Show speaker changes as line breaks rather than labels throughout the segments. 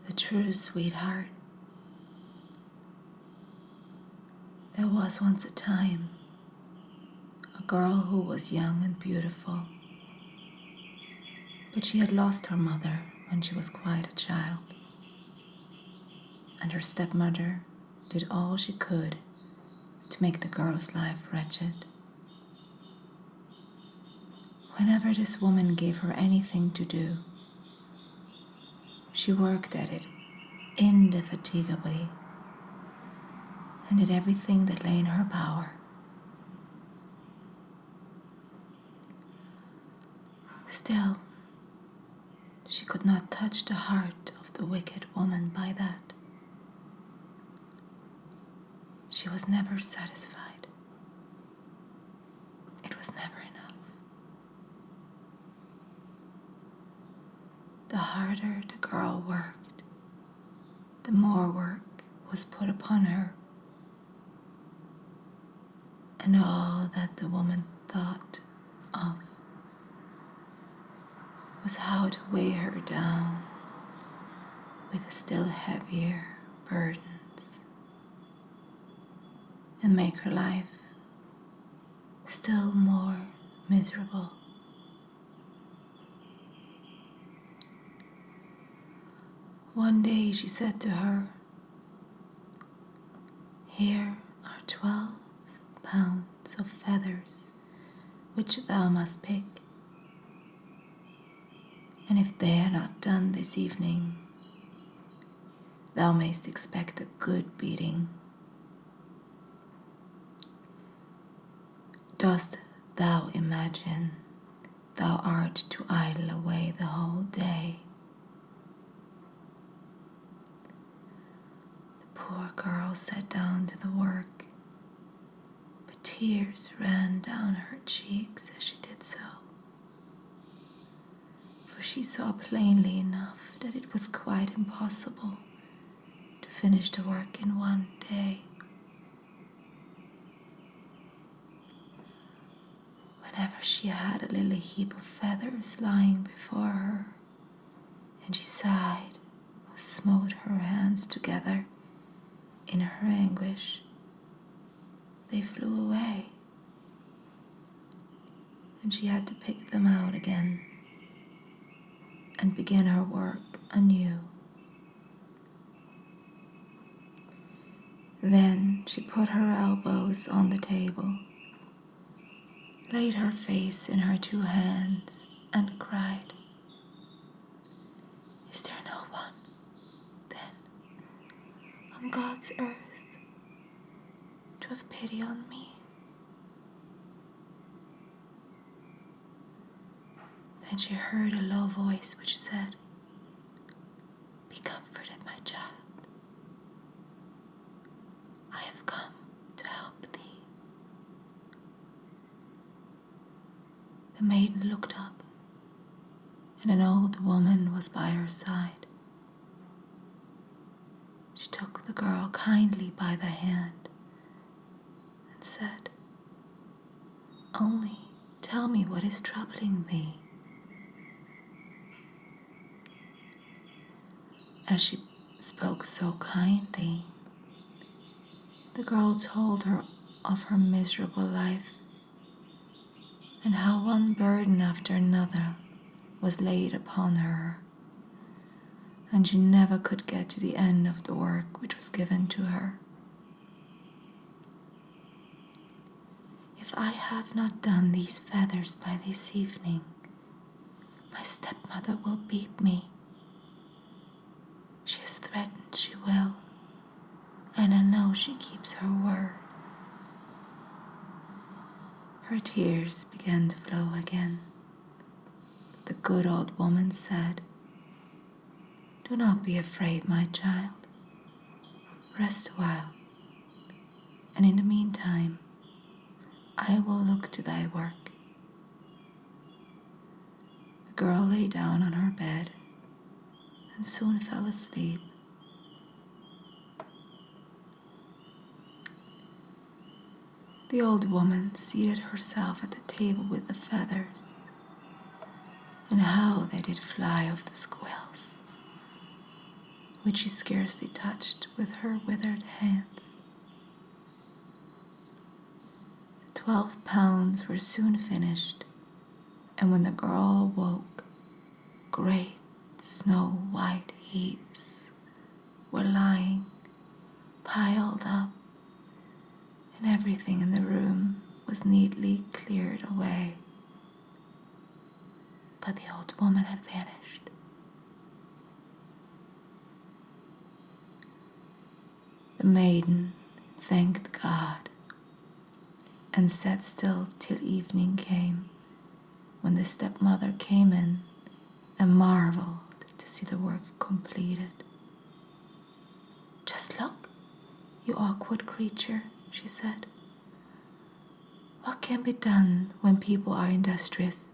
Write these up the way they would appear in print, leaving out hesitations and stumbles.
The true sweetheart. There was once a time, a girl who was young and beautiful, but she had lost her mother when she was quite a child, and her stepmother did all she could to make the girl's life wretched. Whenever this woman gave her anything to do, she worked at it indefatigably and did everything that lay in her power. Still, she could not touch the heart of the wicked woman by that. She was never satisfied. It was never enough. The harder the girl worked, the more work was put upon her. And all that the woman thought of was how to weigh her down with still heavier burdens and make her life still more miserable. One day she said to her, "Here are 12 pounds of feathers which thou must pick, and if they are not done this evening, thou mayst expect a good beating. Dost thou imagine thou art to idle away the whole day?" The poor girl sat down to the work, but tears ran down her cheeks as she did so, for she saw plainly enough that it was quite impossible to finish the work in one day. Whenever she had a little heap of feathers lying before her, and she sighed or smote her hands together in her anguish, they flew away, and she had to pick them out again and begin her work anew. Then she put her elbows on the table, laid her face in her two hands, and cried, "Is there no one, then, on God's earth to have pity on me?" Then she heard a low voice which said, "Be comforted, my child. I have come to help thee." The maiden looked up, and an old woman was by her side. She took the girl kindly by the hand and said, "Only tell me what is troubling thee." As she spoke so kindly, the girl told her of her miserable life and how one burden after another was laid upon her, and she never could get to the end of the work which was given to her. "If I have not done these feathers by this evening, my stepmother will beat me. She has threatened she will, and I know she keeps her word." Her tears began to flow again, but the good old woman said, "Do not be afraid, my child. Rest a while, and in the meantime, I will look to thy work." The girl lay down on her bed and soon fell asleep. The old woman seated herself at the table with the feathers, and how they did fly off the squills. which she scarcely touched with her withered hands. The 12 pounds were soon finished, and when the girl awoke, great snow-white heaps were lying, piled up, and everything in the room was neatly cleared away. But the old woman had vanished. The maiden thanked God and sat still till evening came, when the stepmother came in and marveled to see the work completed. "Just look, you awkward creature," she said. "What can be done when people are industrious?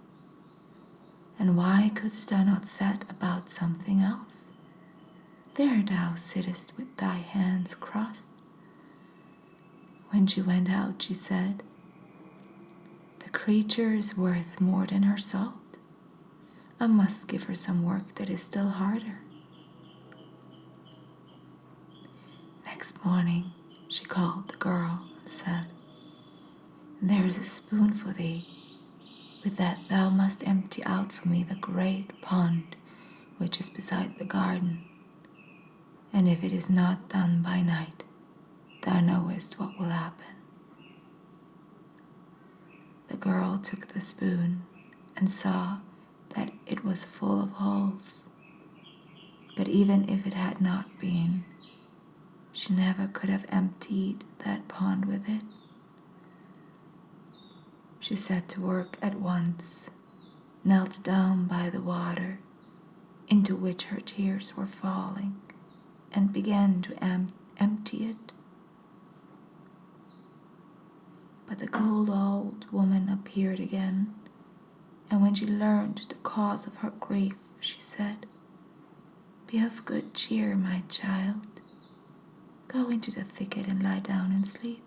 And why couldst thou not set about something else? There thou sittest with thy hands crossed." When she went out, she said, "The creature is worth more than her salt. I must give her some work that is still harder." Next morning, she called the girl and said, "There is a spoon for thee. With that thou must empty out for me the great pond which is beside the garden. And if it is not done by night, thou knowest what will happen." The girl took the spoon and saw that it was full of holes. But even if it had not been, she never could have emptied that pond with it. She set to work at once, knelt down by the water, into which her tears were falling, and began to empty it. But the cold old woman appeared again, and when she learned the cause of her grief, she said, "Be of good cheer, my child. Go into the thicket and lie down and sleep.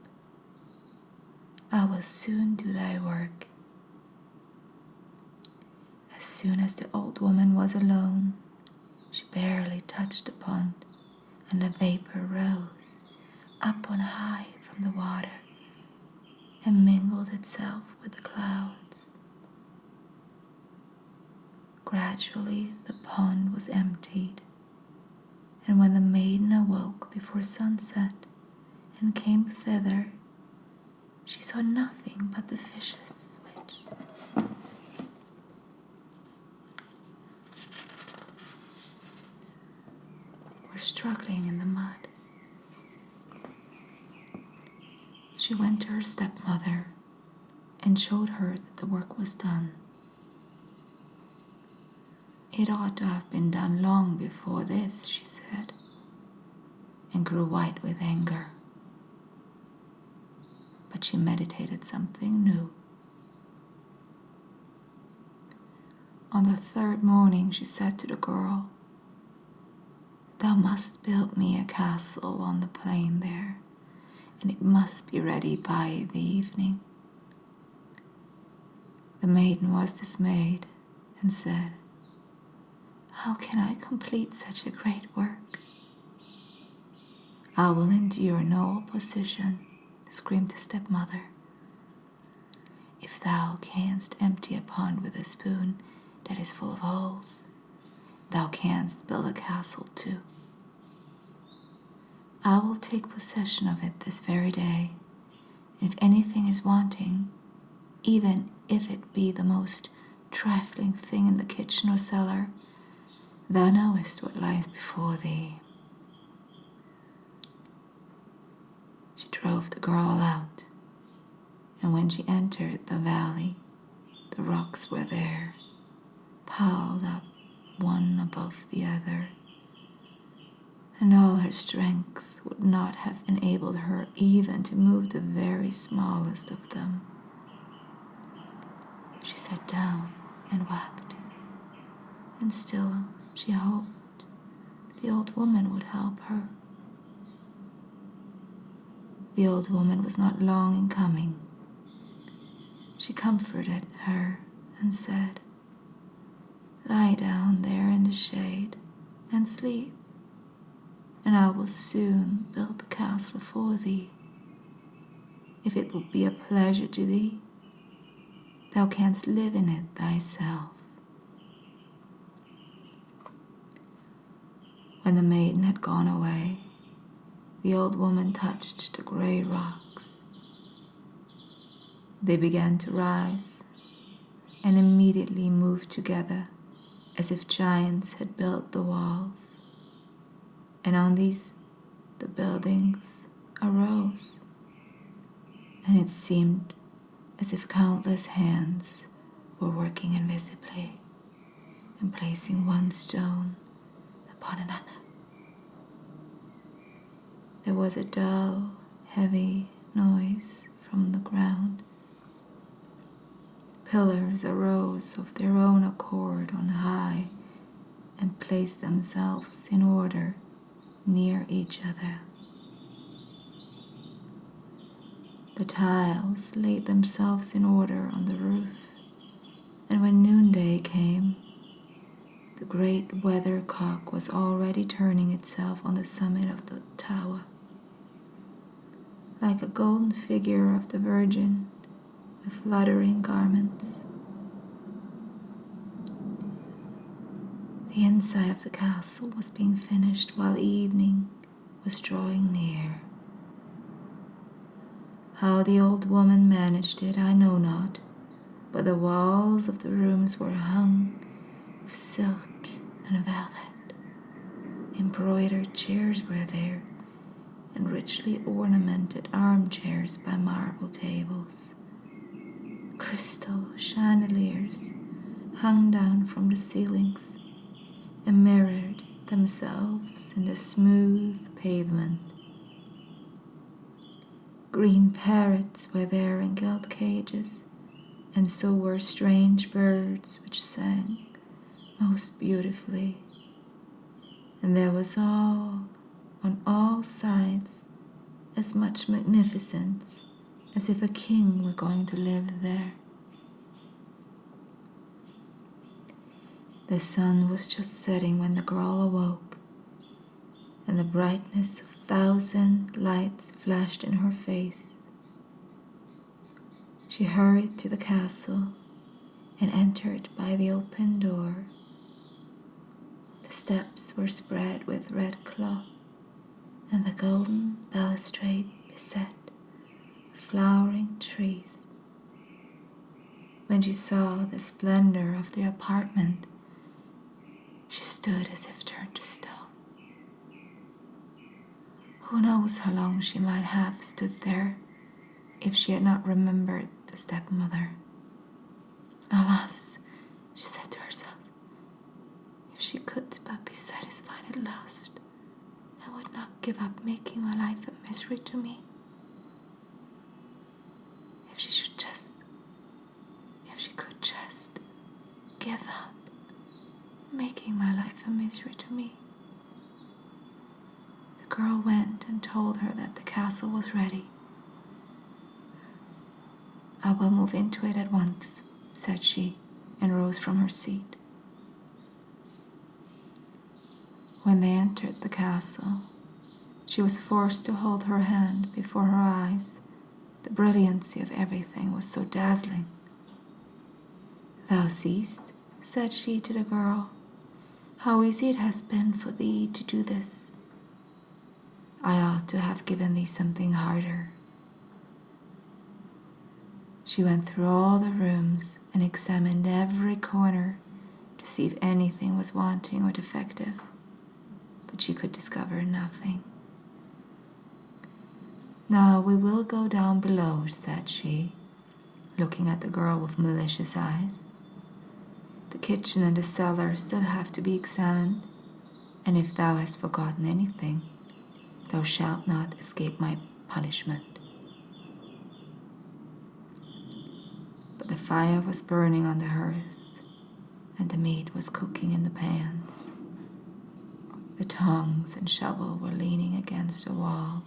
I will soon do thy work." As soon as the old woman was alone, she barely touched the pond, and the vapor rose up on high from the water and mingled itself with the clouds. Gradually the pond was emptied, and when the maiden awoke before sunset and came thither, she saw nothing but the fishes which were struggling in the mud. She went to her stepmother and showed her that the work was done. "It ought to have been done long before this," she said, and grew white with anger. But she meditated something new. On the third morning, she said to the girl, "Thou must build me a castle on the plain there, and it must be ready by the evening." The maiden was dismayed and said, "How can I complete such a great work?" "I will endure no opposition," screamed the stepmother. "If thou canst empty a pond with a spoon that is full of holes, thou canst build a castle too. I will take possession of it this very day. If anything is wanting, even if it be the most trifling thing in the kitchen or cellar, thou knowest what lies before thee." She drove the girl out, and when she entered the valley, the rocks were there, piled up one above the other, and all her strength would not have enabled her even to move the very smallest of them. She sat down and wept, and still she hoped the old woman would help her. The old woman was not long in coming. She comforted her and said, "Lie down there in the shade and sleep. and I will soon build the castle for thee. If it will be a pleasure to thee, thou canst live in it thyself." When the maiden had gone away, the old woman touched the grey rocks. They began to rise and immediately moved together as if giants had built the walls, and on these the buildings arose, and it seemed as if countless hands were working invisibly and placing one stone upon another. There was a dull, heavy noise from the ground. Pillars arose of their own accord on high and placed themselves in order near each other. The tiles laid themselves in order on the roof, and when noonday came, the great weathercock was already turning itself on the summit of the tower, like a golden figure of the Virgin with fluttering garments. The inside of the castle was being finished while evening was drawing near. How the old woman managed it, I know not, but the walls of the rooms were hung with silk and velvet. Embroidered chairs were there, and richly ornamented armchairs by marble tables. Crystal chandeliers hung down from the ceilings and mirrored themselves in the smooth pavement. Green parrots were there in gilt cages, and so were strange birds which sang most beautifully. And there was on all sides, as much magnificence as if a king were going to live there. The sun was just setting when the girl awoke, and the brightness of 1,000 lights flashed in her face. She hurried to the castle and entered by the open door. The steps were spread with red cloth, and the golden balustrade beset with flowering trees. When she saw the splendor of the apartment, she stood as if turned to stone. Who knows how long she might have stood there if she had not remembered the stepmother. Alas, she said to herself, if she could but be satisfied at last, and would not give up making my life a misery to me. If she could just give up making my life a misery to me. The girl went and told her that the castle was ready. "I will move into it at once," said she, and rose from her seat. When they entered the castle, she was forced to hold her hand before her eyes. The brilliancy of everything was so dazzling. "Thou seest," said she to the girl, "how easy it has been for thee to do this. I ought to have given thee something harder." She went through all the rooms and examined every corner to see if anything was wanting or defective, but she could discover nothing. "Now we will go down below," said she, looking at the girl with malicious eyes. "The kitchen and the cellar still have to be examined, and if thou hast forgotten anything, thou shalt not escape my punishment." But the fire was burning on the hearth, and the meat was cooking in the pans. The tongs and shovel were leaning against a wall,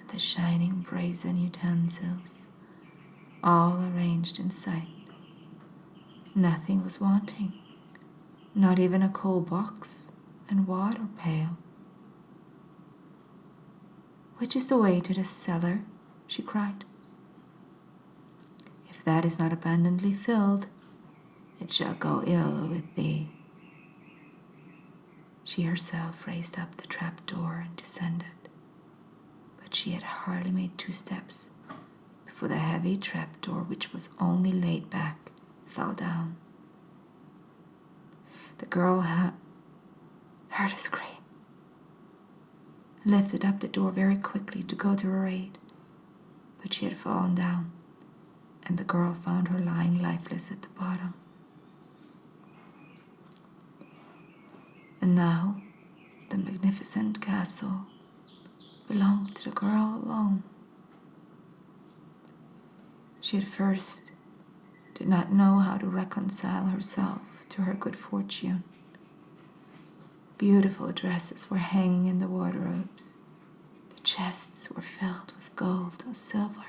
and the shining brazen utensils, all arranged in sight. Nothing was wanting, not even a coal box and water pail. "Which is the way to the cellar?" she cried. "If that is not abundantly filled, it shall go ill with thee." She herself raised up the trap door and descended, but she had hardly made 2 steps before the heavy trap door, which was only laid back, fell down. The girl heard a scream, lifted up the door very quickly to go to her aid, but she had fallen down, and the girl found her lying lifeless at the bottom. And now the magnificent castle belonged to the girl alone. She at first did not know how to reconcile herself to her good fortune. Beautiful dresses were hanging in the wardrobes. The chests were filled with gold or silver,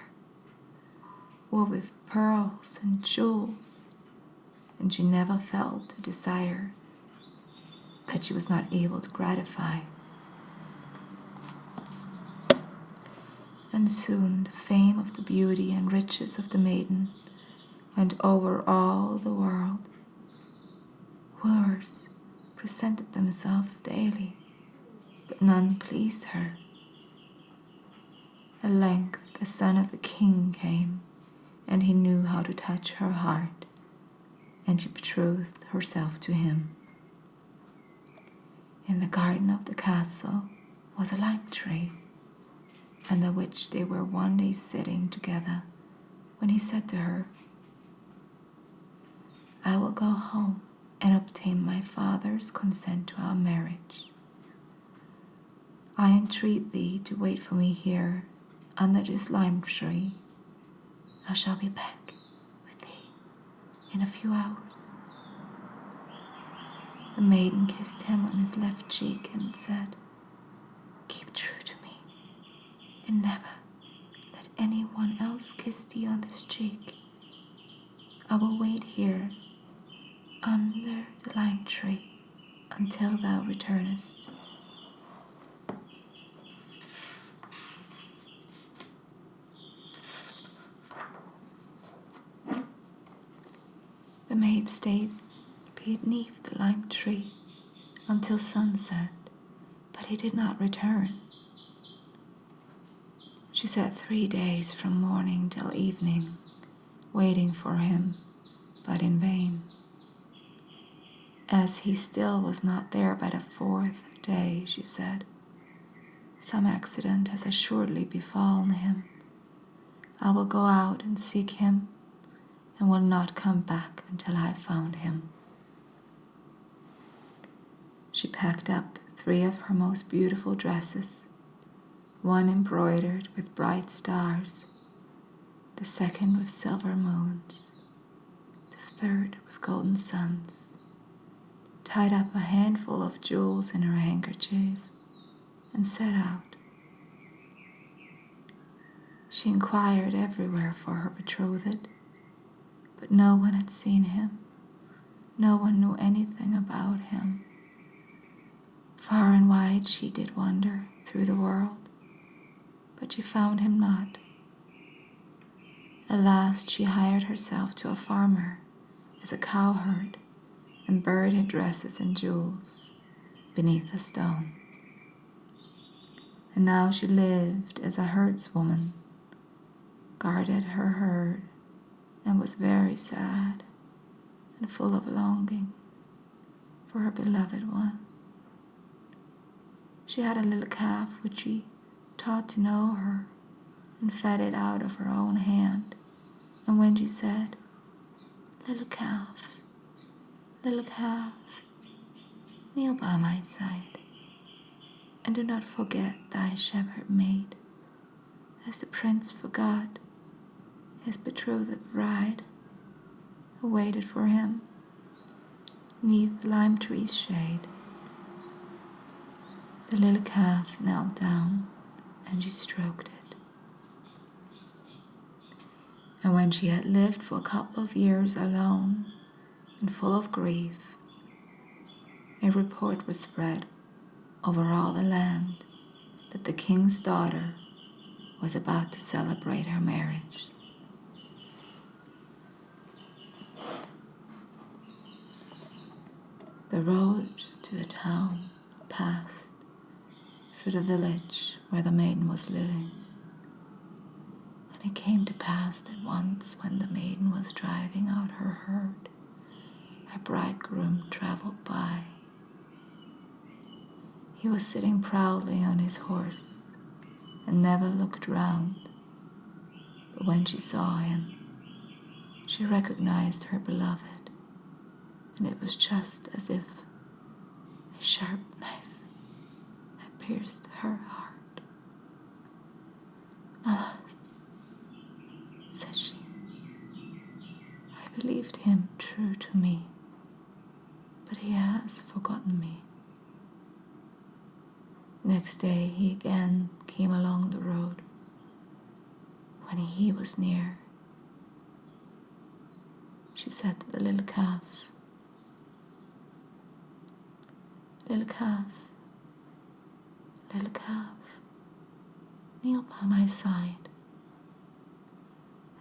or with pearls and jewels, and she never felt a desire that she was not able to gratify. And soon the fame of the beauty and riches of the maiden went over all the world. Wooers presented themselves daily, but none pleased her. At length the son of the king came, and he knew how to touch her heart, and she betrothed herself to him. In the garden of the castle was a lime tree, under which they were one day sitting together, when he said to her, "I will go home and obtain my father's consent to our marriage. I entreat thee to wait for me here under this lime tree. I shall be back with thee in a few hours." The maiden kissed him on his left cheek and said, "Keep true to me, and never let anyone else kiss thee on this cheek. I will wait here under the lime tree until thou returnest." The maid stayed beneath the lime tree until sunset, but he did not return. She sat 3 days from morning till evening, waiting for him, but in vain. As he still was not there by the 4th day, she said, "Some accident has assuredly befallen him. I will go out and seek him, and will not come back until I have found him." She packed up 3 of her most beautiful dresses, one embroidered with bright stars, the second with silver moons, the third with golden suns, tied up a handful of jewels in her handkerchief, and set out. She inquired everywhere for her betrothed, but no one had seen him. No one knew anything about him. Far and wide she did wander through the world, but she found him not. At last she hired herself to a farmer as a cowherd and buried her dresses and jewels beneath a stone. And now she lived as a herdswoman, guarded her herd, and was very sad and full of longing for her beloved one. She had a little calf which she taught to know her and fed it out of her own hand. And when she said, little calf, kneel by my side, and do not forget thy shepherd maid, as the prince forgot his betrothed bride, who waited for him neath the lime tree's shade." The little calf knelt down, and she stroked it. And when she had lived for a couple of years alone and full of grief, a report was spread over all the land that the king's daughter was about to celebrate her marriage. The road to the town passed through the village where the maiden was living. And it came to pass that once when the maiden was driving out her herd, a bridegroom traveled by. He was sitting proudly on his horse and never looked round. But when she saw him, she recognized her beloved, and it was just as if a sharp knife had pierced her heart. "Alas," said she, "I believed him true to me, but he has forgotten me." Next day he again came along the road. When he was near, she said to the little calf, "Little calf, little calf, kneel by my side,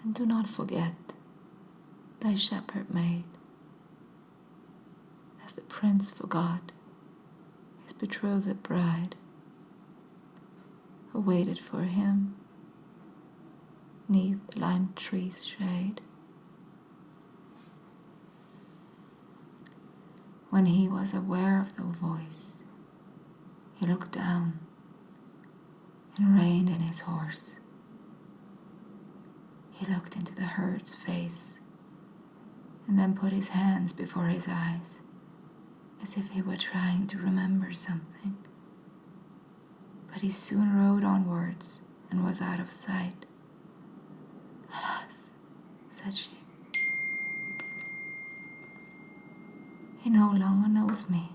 and do not forget thy shepherd maid, as the prince forgot his betrothed bride, who waited for him 'neath the lime tree's shade." When he was aware of the voice, he looked down and reined in his horse. He looked into the herd's face and then put his hands before his eyes as if he were trying to remember something. But he soon rode onwards and was out of sight. "Alas," said she, "he no longer knows me."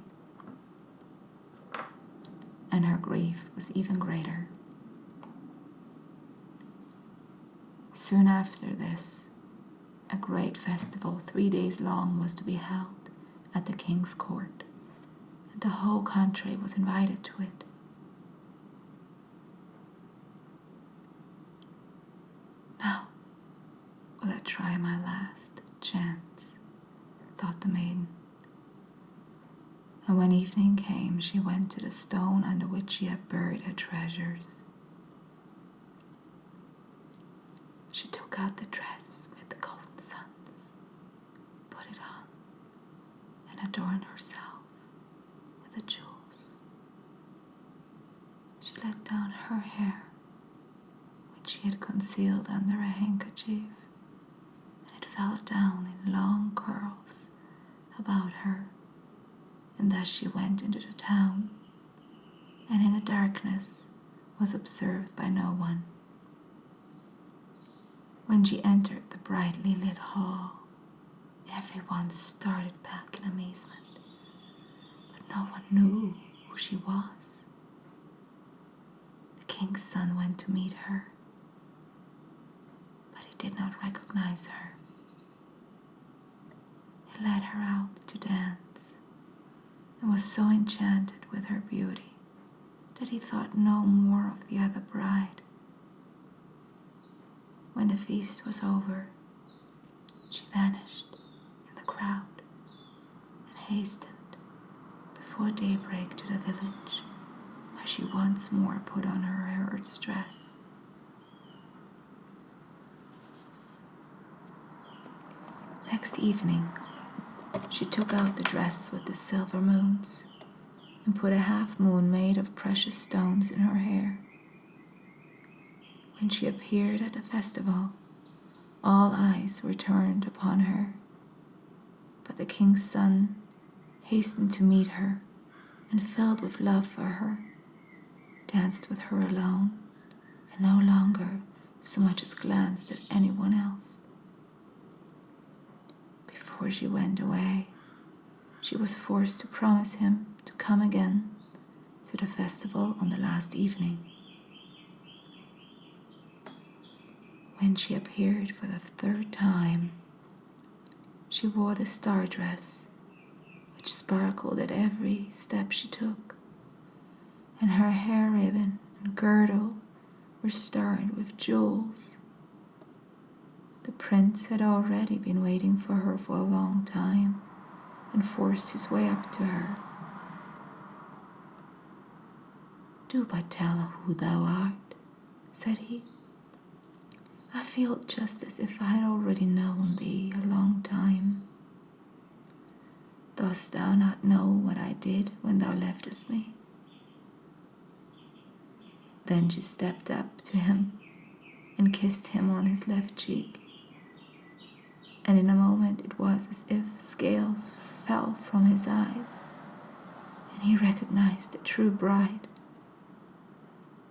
And her grief was even greater. Soon after this, a great festival 3 days long was to be held at the king's court, and the whole country was invited to it. "Now will I try my last chance," thought the maiden. And when evening came, she went to the stone under which she had buried her treasures. She took out the dress with the golden suns, put it on, and adorned herself with the jewels. She let down her hair, which she had concealed under a handkerchief, and it fell down in long curls about her. And thus she went into the town, and in the darkness was observed by no one. When she entered the brightly lit hall, everyone started back in amazement, but no one knew who she was. The king's son went to meet her, but he did not recognize her. He led her out to dance, and was so enchanted with her beauty that he thought no more of the other bride. When the feast was over, she vanished in the crowd and hastened before daybreak to the village, where she once more put on her herd's dress. Next evening, she took out the dress with the silver moons and put a half moon made of precious stones in her hair. When she appeared at the festival, all eyes were turned upon her, but the king's son hastened to meet her and, filled with love for her, danced with her alone and no longer so much as glanced at anyone else. Before she went away, she was forced to promise him to come again to the festival on the last evening. When she appeared for the 3rd time, she wore the star dress, which sparkled at every step she took, and her hair ribbon and girdle were starred with jewels. The prince had already been waiting for her for a long time and forced his way up to her. "Do but tell who thou art," said he. "I feel just as if I had already known thee a long time. Dost thou not know what I did when thou leftest me?" Then she stepped up to him and kissed him on his left cheek, and in a moment it was as if scales fell from his eyes, and he recognized the true bride.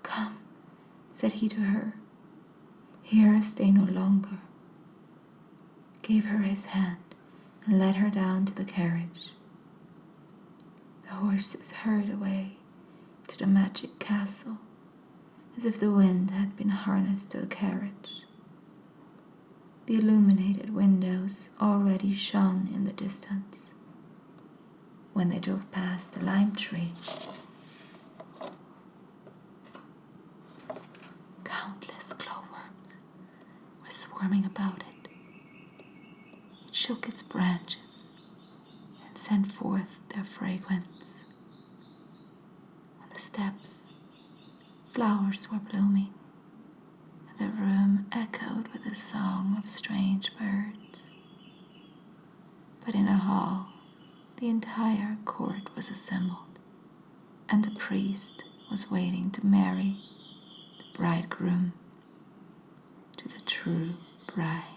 "Come," said he to her, "here stay no longer," gave her his hand and led her down to the carriage. The horses hurried away to the magic castle, as if the wind had been harnessed to the carriage. The illuminated windows already shone in the distance when they drove past the lime tree. Countless glowworms were swarming about it. It shook its branches and sent forth their fragrance. On the steps, flowers were blooming, and the room echoed with the song of strange birds. But in a hall, the entire court was assembled, and the priest was waiting to marry the bridegroom to the true bride.